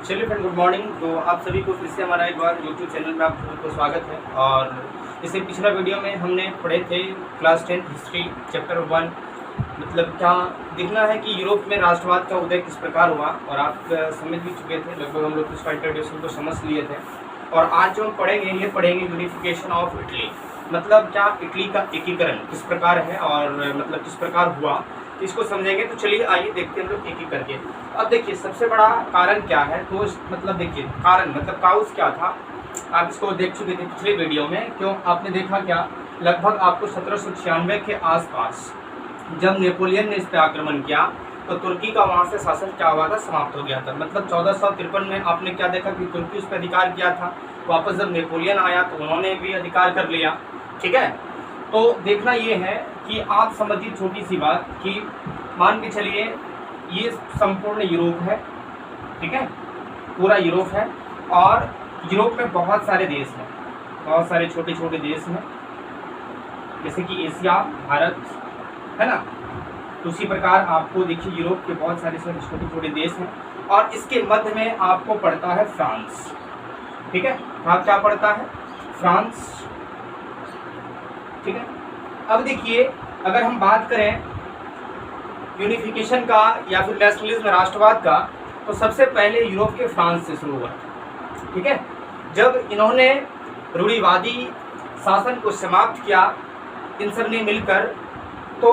चलिए friend, good morning. तो आप सभी को फिर से हमारा एक बार यूट्यूब चैनल में आप सभी को स्वागत है। और इससे पिछला वीडियो में हमने पढ़े थे क्लास 10 हिस्ट्री चैप्टर 1, मतलब क्या देखना है कि यूरोप में राष्ट्रवाद का उदय किस प्रकार हुआ, और आप समझ भी चुके थे, लगभग हम लोग इसका इंट्रोडक्शन को समझ लिए थे। और आज जो हम पढ़ेंगे ये पढ़ेंगे यूनिफिकेशन ऑफ इटली, मतलब क्या इटली का एकीकरण किस प्रकार है और मतलब किस प्रकार हुआ, इसको समझेंगे। तो चलिए आइए देखते हैं हम लोग एक एक करके। अब देखिए सबसे बड़ा कारण क्या है, तो मतलब देखिए कारण मतलब काउस क्या था, आप इसको देख चुके थे पिछले वीडियो में। क्यों आपने देखा क्या, लगभग आपको 1796 के आसपास जब नेपोलियन ने इस पर आक्रमण किया तो तुर्की का वहाँ से शासन क्या हुआ था, समाप्त हो गया था। मतलब 1453 में आपने क्या देखा कि तुर्की उस पर अधिकार किया था। वापस जब नेपोलियन आया तो उन्होंने भी अधिकार कर लिया, ठीक है। तो देखना ये है कि आप समझिए छोटी सी बात कि मान के चलिए ये संपूर्ण यूरोप है, ठीक है, पूरा यूरोप है। और यूरोप में बहुत सारे देश हैं, बहुत सारे छोटे छोटे देश हैं, जैसे कि एशिया, भारत, है ना। तो उसी प्रकार आपको देखिए यूरोप के बहुत सारे छोटे छोटे देश हैं। और इसके मध्य में आपको पड़ता है फ्रांस, ठीक है। आप क्या पड़ता है, फ्रांस, ठीक है। अब देखिए अगर हम बात करें यूनिफिकेशन का या फिर नेशनलिज्म राष्ट्रवाद का, तो सबसे पहले यूरोप के फ्रांस से शुरू हुआ, ठीक है। जब इन्होंने रूढ़िवादी शासन को समाप्त किया इन सब ने मिलकर, तो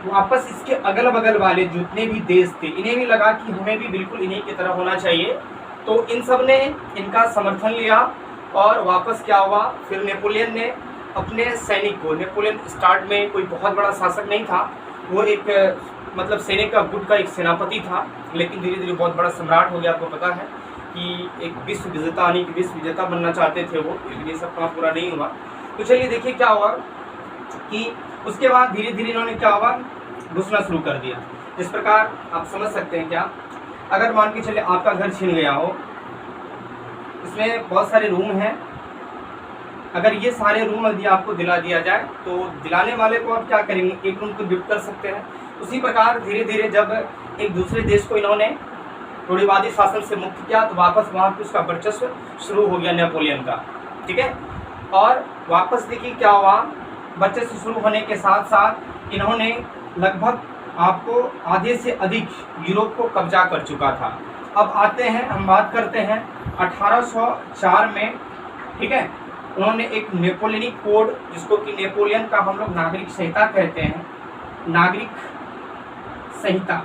वापस इसके अगल बगल वाले जितने भी देश थे इन्हें भी लगा कि हमें भी बिल्कुल इन्हीं की तरह होना चाहिए। तो इन सब ने इनका समर्थन लिया और वापस क्या हुआ, फिर नेपोलियन ने अपने सैनिक को, नेपोलियन स्टार्ट में कोई बहुत बड़ा शासक नहीं था, वो एक मतलब सैनिक का गुट का एक सेनापति था, लेकिन धीरे धीरे बहुत बड़ा सम्राट हो गया। आपको पता है कि एक विश्व विजेता यानी कि विश्व विजेता बनना चाहते थे वो, लेकिन ये सब काम पूरा नहीं हुआ। तो चलिए देखिए क्या हुआ कि उसके बाद धीरे धीरे इन्होंने क्या हुआ, घुसना शुरू कर दिया। इस प्रकार आप समझ सकते हैं क्या, अगर मान के चलिए आपका घर छिन गया हो, इसमें बहुत सारे रूम हैं, अगर ये सारे रूम यदि आपको दिला दिया जाए तो दिलाने वाले को आप क्या करेंगे, एक रूम को गिफ्ट कर सकते हैं। उसी प्रकार धीरे धीरे जब एक दूसरे देश को इन्होंने रूढ़िवादी शासन से मुक्त किया तो वापस वहाँ पर उसका वर्चस्व शुरू हो गया नेपोलियन का, ठीक है। और वापस देखिए क्या हुआ, वर्चस्व शुरू होने के साथ साथ इन्होंने लगभग आपको आधे से अधिक यूरोप को कब्जा कर चुका था। अब आते हैं, हम बात करते हैं 1804 में, ठीक है, उन्होंने एक नेपोलियनिक कोड, जिसको कि नेपोलियन का हम लोग नागरिक संहिता कहते हैं, नागरिक संहिता,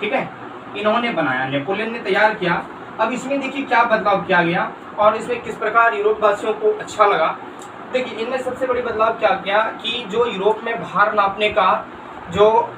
ठीक है, इन्होंने बनाया, नेपोलियन ने तैयार किया। अब इसमें देखिए क्या बदलाव किया गया और इसमें किस प्रकार यूरोप वासियों को अच्छा लगा। देखिए इनमें सबसे बड़ी बदलाव क्या किया कि जो यूरोप में भार नापने का जो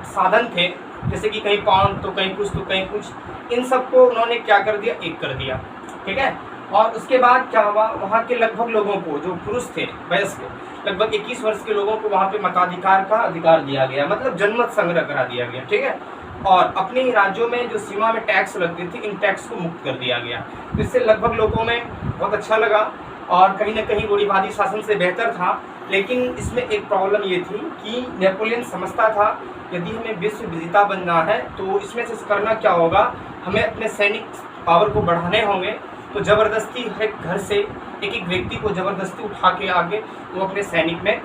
साधन थे, जैसे कि कहीं पाउंड तो कहीं कुछ तो कहीं कुछ, इन सबको उन्होंने क्या कर दिया, एक कर दिया, ठीक है। और उसके बाद क्या हुआ, वहाँ के लगभग लोगों को, जो पुरुष थे वयस्क, लगभग 21 वर्ष के लोगों को वहाँ पे मताधिकार का अधिकार दिया गया, मतलब जनमत संग्रह करा दिया गया, ठीक है। और अपने ही राज्यों में जो सीमा में टैक्स लगती थी, इन टैक्स को मुक्त कर दिया गया। तो इससे लगभग लोगों में बहुत अच्छा लगा और कहीं ना कहीं रूढ़िवादी शासन से बेहतर था। लेकिन इसमें एक प्रॉब्लम ये थी कि नेपोलियन समझता था यदि हमें विश्व विजेता बनना है तो इसमें से करना क्या होगा, हमें अपने सैनिक पावर को बढ़ाने होंगे। तो ज़बरदस्ती हर एक घर से एक एक व्यक्ति को ज़बरदस्ती उठा के आगे वो अपने सैनिक में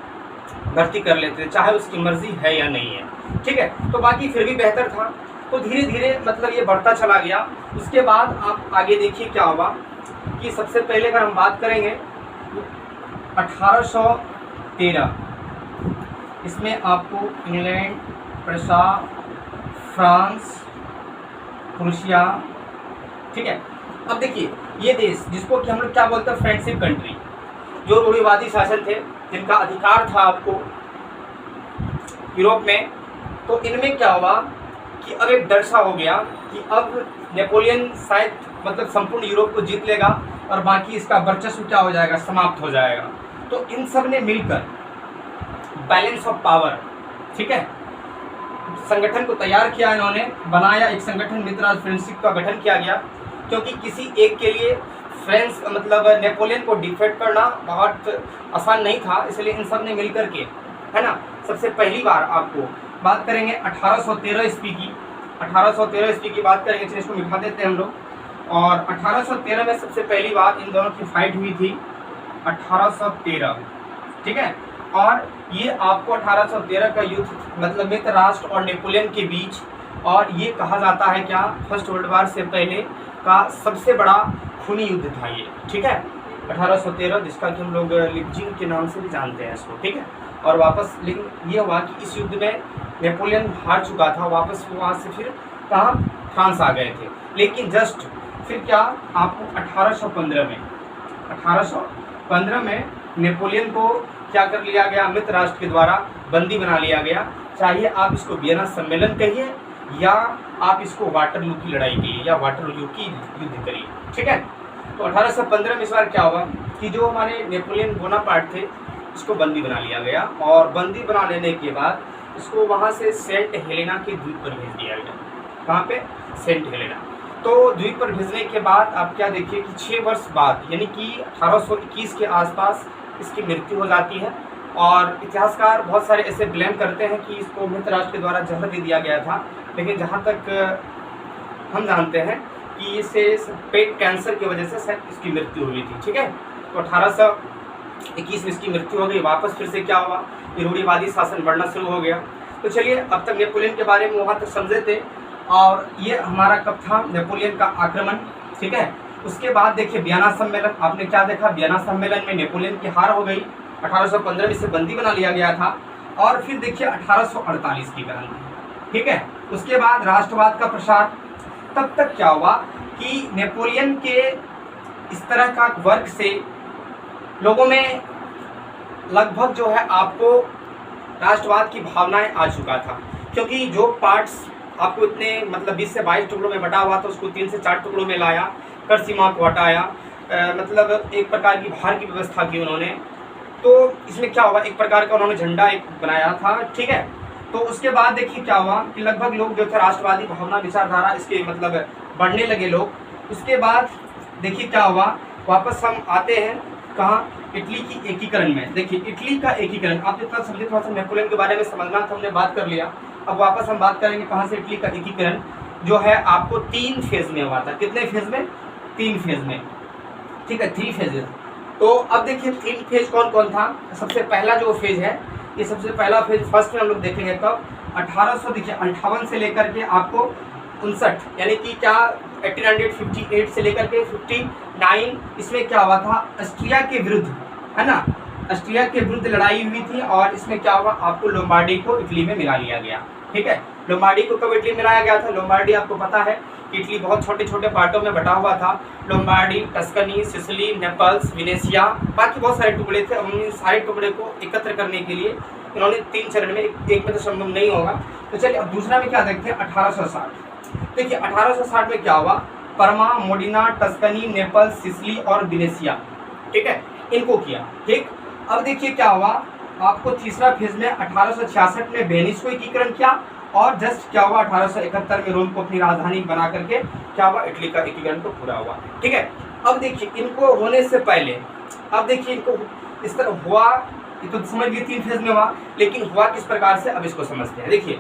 भर्ती कर लेते थे, चाहे उसकी मर्जी है या नहीं है, ठीक है। तो बाकी फिर भी बेहतर था। तो धीरे धीरे मतलब ये बढ़ता चला गया। उसके बाद आप आगे देखिए क्या हुआ कि सबसे पहले अगर हम बात करेंगे 1813, इसमें आपको इंग्लैंड, प्रशा, फ्रांस, प्रूसिया, ठीक है। अब देखिए ये देश जिसको कि हम लोग क्या बोलते हैं, फ्रेंडशिप कंट्री, जो रूढ़िवादी शासन थे, जिनका अधिकार था आपको यूरोप में, तो इनमें क्या हुआ कि अब एक डर सा हो गया कि अब नेपोलियन शायद मतलब संपूर्ण यूरोप को जीत लेगा और बाकी इसका वर्चस्व क्या हो जाएगा, समाप्त हो जाएगा। तो इन सब ने मिलकर बैलेंस ऑफ पावर, ठीक है, संगठन को तैयार किया, इन्होंने बनाया एक संगठन, मित्रराज फ्रेंडशिप का गठन किया गया। क्योंकि किसी एक के लिए फ्रेंच मतलब नेपोलियन को डिफेट करना बहुत आसान नहीं था, इसलिए इन सब ने मिलकर के, है ना, सबसे पहली बार आपको बात करेंगे 1813 ईस्वी की। 1813 ईस्वी की बात करेंगे, चलिए इसको मिटा देते हैं हम लोग। और 1813 में सबसे पहली बार इन दोनों की फाइट हुई थी, 1813, ठीक है। और ये आपको 1813 का युद्ध मतलब मित्र राष्ट्र और नेपोलियन के बीच, और ये कहा जाता है क्या, फर्स्ट वर्ल्ड वार से पहले का सबसे बड़ा खूनी युद्ध था ये, ठीक है। 1813 जिसका कि हम लोग लिपजिंग के नाम से भी जानते हैं इसको, ठीक है। और वापस लेकिन ये हुआ कि इस युद्ध में नेपोलियन हार चुका था, वापस वहाँ से फिर कहाँ, फ्रांस आ गए थे। लेकिन जस्ट फिर क्या, आपको 1815 में नेपोलियन को क्या कर लिया गया, मित्र राष्ट्र के द्वारा बंदी बना लिया गया। चाहे आप इसको वियना सम्मेलन कहिए या आप इसको वाटरलू की लड़ाई कहिए या वाटरलू की युद्ध करिए, ठीक है। तो 1815 में इस बार क्या हुआ कि जो हमारे नेपोलियन बोनापार्ट थे इसको बंदी बना लिया गया, और बंदी बना लेने के बाद इसको वहाँ से सेंट हेलेना के द्वीप पर भेज दिया गया। कहाँ पे, सेंट हेलेना। तो द्वीप पर भेजने के बाद आप क्या देखिए कि 6 वर्ष बाद यानी कि 1821 के आसपास इसकी मृत्यु हो जाती है। और इतिहासकार बहुत सारे ऐसे ब्लेम करते हैं कि इसको मित्र राष्ट्र के द्वारा जहर दे दिया गया था, लेकिन जहाँ तक हम जानते हैं कि इसे पेट कैंसर की वजह से शायद इसकी मृत्यु हुई थी, ठीक है। तो 1821 में इसकी मृत्यु हो गई। वापस फिर से क्या हुआ, रूढ़िवादी शासन बढ़ना शुरू हो गया। तो चलिए अब तक नेपोलियन के बारे में वहाँ तक समझे थे, और ये हमारा कब था, नेपोलियन का आक्रमण, ठीक है। उसके बाद देखिए वियना सम्मेलन, आपने क्या देखा, वियना सम्मेलन में नेपोलियन की हार हो गई। 1815 में इसे बंदी बना लिया गया था। और फिर देखिए 1848 की क्रांति, ठीक है। उसके बाद राष्ट्रवाद का प्रसार। तब तक क्या हुआ कि नेपोलियन के इस तरह का वर्क से लोगों में लगभग जो है आपको राष्ट्रवाद की भावनाएं आ चुका था, क्योंकि जो पार्ट्स आपको इतने मतलब 20 से 22 टुकड़ों में बटा हुआ था उसको 3 से 4 टुकड़ों में लाया, कर सीमा को हटाया, मतलब एक प्रकार की भार की व्यवस्था की उन्होंने। तो इसमें क्या हुआ, एक प्रकार का उन्होंने झंडा एक बनाया था, ठीक है। तो उसके बाद देखिए क्या हुआ कि लगभग लोग जो थे राष्ट्रवादी भावना विचारधारा इसके मतलब बढ़ने लगे लोग। उसके बाद देखिए क्या हुआ, वापस हम आते हैं कहाँ, इटली की एकीकरण में। देखिए इटली का एकीकरण, आप जितना समझे, थोड़ा सा नेपोलियन के बारे में समझना था, हमने बात कर लिया। अब वापस हम बात करेंगे कहाँ से, इटली का एकीकरण जो है आपको 3 फेज में हुआ था। कितने फेज में, 3 फेज में, ठीक है, 3 फेजेस। तो अब देखिए 3 फेज कौन कौन था। सबसे पहला जो फेज है, ये सबसे पहला फेज फर्स्ट में हम लोग देखेंगे कब, 1858 से लेकर के आपको 59, यानी कि क्या 1858 से लेकर के 59, इसमें क्या हुआ था, ऑस्ट्रिया के विरुद्ध, है ना, ऑस्ट्रिया के विरुद्ध लड़ाई हुई थी। और इसमें क्या हुआ, आपको लोम्बार्डी को इटली में मिला लिया गया, ठीक है। लोम्बार्डी को कब इटली में मिलाया गया था, लोम्बार्डी आपको पता है कि इटली बहुत छोटे छोटे पार्टों में बटा हुआ था। Lombardy, Tuscany, Sicily, Naples, Venetia, बाकी बहुत सारे टुकड़े थे। इन सारे टुकड़े को एकत्र करने के लिए इन्होंने 3 चरण में, एक में तो संभव नहीं होगा। तो चलिए अब दूसरा में क्या देखते हैं, 1860। देखिए 1860 में क्या हुआ, परमा, मोडिना, टस्कनी, नेपल्स, सिसिली और वेनेशिया, ठीक है, इनको किया, ठीक। अब देखिए क्या हुआ, आपको तीसरा फेज में 1866 में वेनिस को एकीकरण किया, और जस्ट क्या हुआ 1871 में रोम को अपनी राजधानी बना करके क्या हुआ, इटली का एकीकरण तो पूरा हुआ, ठीक है। अब देखिए इनको होने से पहले, अब देखिए इनको इस तरह हुआ, ये तो समझ गए 3 फेज में हुआ, लेकिन हुआ किस प्रकार से, अब इसको समझते हैं। देखिए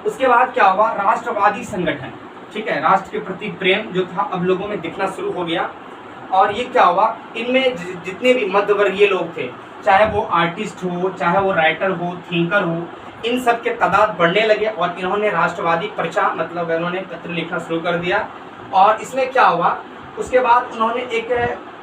उसके बाद क्या हुआ, राष्ट्रवादी संगठन, ठीक है, राष्ट्र के प्रति प्रेम जो था अब लोगों में दिखना शुरू हो गया। और ये क्या हुआ, इनमें जितने भी मध्यवर्गीय लोग थे, चाहे वो आर्टिस्ट हो, चाहे वो राइटर हो, थिंकर हो, इन सब के तादाद बढ़ने लगे। और इन्होंने राष्ट्रवादी पर्चा मतलब इन्होंने पत्र लिखना शुरू कर दिया। और इसमें क्या हुआ, उसके बाद उन्होंने एक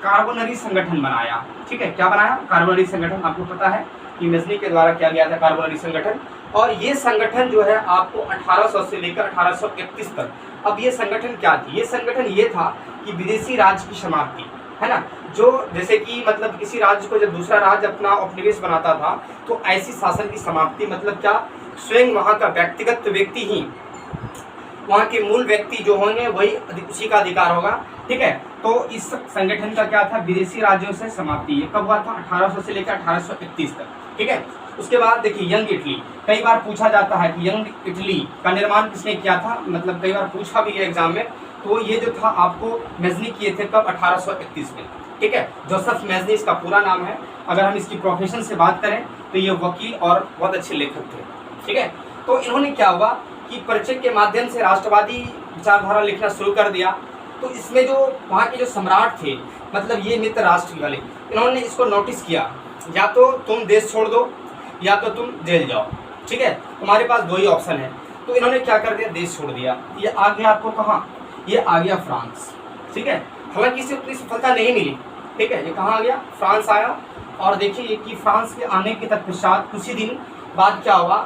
कार्बोनरी संगठन बनाया, ठीक है। क्या बनाया, कार्बोनरी संगठन, आपको पता है कि मेजनी के द्वारा किया गया था कार्बोनरी संगठन। और ये संगठन जो है आपको 1800 से लेकर 1831 तक, अब ये संगठन क्या थी, ये संगठन ये था कि विदेशी राज की समाप्ति, है ना, जो जैसे कि मतलब किसी राज्य को जब दूसरा राज्य अपना उपनिवेश बनाता था तो ऐसी शासन की समाप्ति, मतलब क्या, स्वयं वहाँ का व्यक्तिगत व्यक्ति ही, वहाँ के मूल व्यक्ति जो होंगे वही उसी का अधिकार होगा, ठीक है। तो इस संगठन का क्या था, विदेशी राज्यों से समाप्ति। ये कब हुआ था, 1800 से लेकर 1831 तक, ठीक है। उसके बाद देखिए यंग इटली, कई बार पूछा जाता है कि यंग इटली का निर्माण किसने किया था, मतलब कई बार पूछा भी है एग्जाम में। तो ये जो था आपको मेजनी किए थे कब, 1831 में, ठीक है। जोसेफ मेजनी इसका पूरा नाम है। अगर हम इसकी प्रोफेशन से बात करें तो ये वकील और बहुत अच्छे लेखक थे, ठीक है। तो इन्होंने क्या हुआ कि परिचय के माध्यम से राष्ट्रवादी विचारधारा लिखना शुरू कर दिया। तो इसमें जो वहाँ के जो सम्राट थे, मतलब ये मित्र राष्ट्र वाले, इन्होंने इसको नोटिस किया, या तो तुम देश छोड़ दो या तो तुम जेल जाओ, ठीक है, तुम्हारे पास दो ही ऑप्शन है। तो इन्होंने क्या कर दिया, देश छोड़ दिया। ये आ गया आपको कहाँ, ये आ गया फ्रांस, ठीक है। हालांकि इसे उतनी सफलता नहीं मिली, ठीक है। ये कहाँ आ गया, फ्रांस आया। और देखिए कि फ्रांस के आने के तत्पश्चात कुछ ही दिन बाद क्या हुआ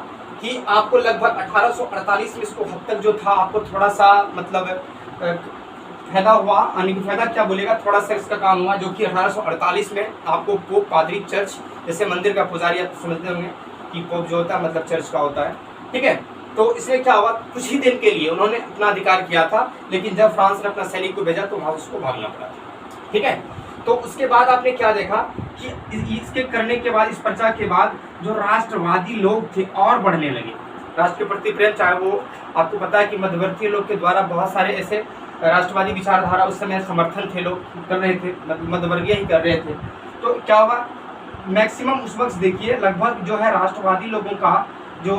कि आपको लगभग 1848 में इसको हद तक जो था आपको थोड़ा सा मतलब फायदा हुआ, यानी कि फायदा क्या बोलेगा, थोड़ा सा इसका काम हुआ, जो कि 1848 में आपको पोप पादरी चर्च, जैसे मंदिर का पुजारी आप समझते होंगे कि पोप जो होता है मतलब चर्च का होता है, ठीक है। तो इसमें क्या हुआ, कुछ ही दिन के लिए उन्होंने अपना अधिकार किया था, लेकिन जब फ्रांस ने अपना सैनिक को भेजा तो वहाँ उसको भागना पड़ा, ठीक है। तो उसके बाद आपने क्या देखा कि इसके करने के बाद, इस प्रचार के बाद जो राष्ट्रवादी लोग थे और बढ़ने लगे, राष्ट्र के प्रति प्रेम, चाहे वो आपको पता है कि मध्यवर्ती लोग के द्वारा बहुत सारे ऐसे राष्ट्रवादी विचारधारा उस समय समर्थन थे, लोग कर रहे थे, मध्यवर्गीय ही कर रहे थे। तो क्या हुआ, मैक्सिमम उस वक्त देखिए लगभग जो है राष्ट्रवादी लोगों का जो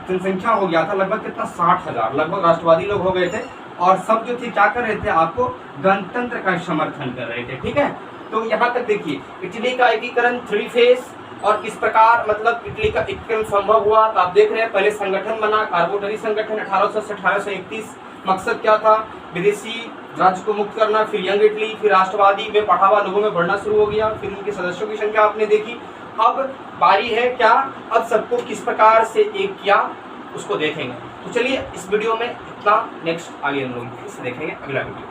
जनसंख्या हो गया था लगभग कितना, 60,000 लगभग राष्ट्रवादी लोग हो गए थे। और सब जो थे क्या कर रहे थे, आपको गणतंत्र का समर्थन कर रहे थे, ठीक है। तो यहाँ तक देखिए इटली का एकीकरण 3 फेज, और किस प्रकार मतलब इटली का एकीकरण संभव हुआ। तो आप देख रहे हैं पहले संगठन बना, कार्बोटरी संगठन 1800 से 1831। मकसद क्या था, विदेशी राज्य को मुक्त करना। फिर यंग इटली, फिर राष्ट्रवादी में बढ़ावा लोगों में बढ़ना शुरू हो गया। फिर उनके सदस्यों की संख्या आपने देखी। अब बारी है क्या, अब सबको किस प्रकार से एक किया उसको देखेंगे। तो चलिए इस वीडियो में इतना, नेक्स्ट आगे हम लोग इसे देखेंगे अगला वीडियो।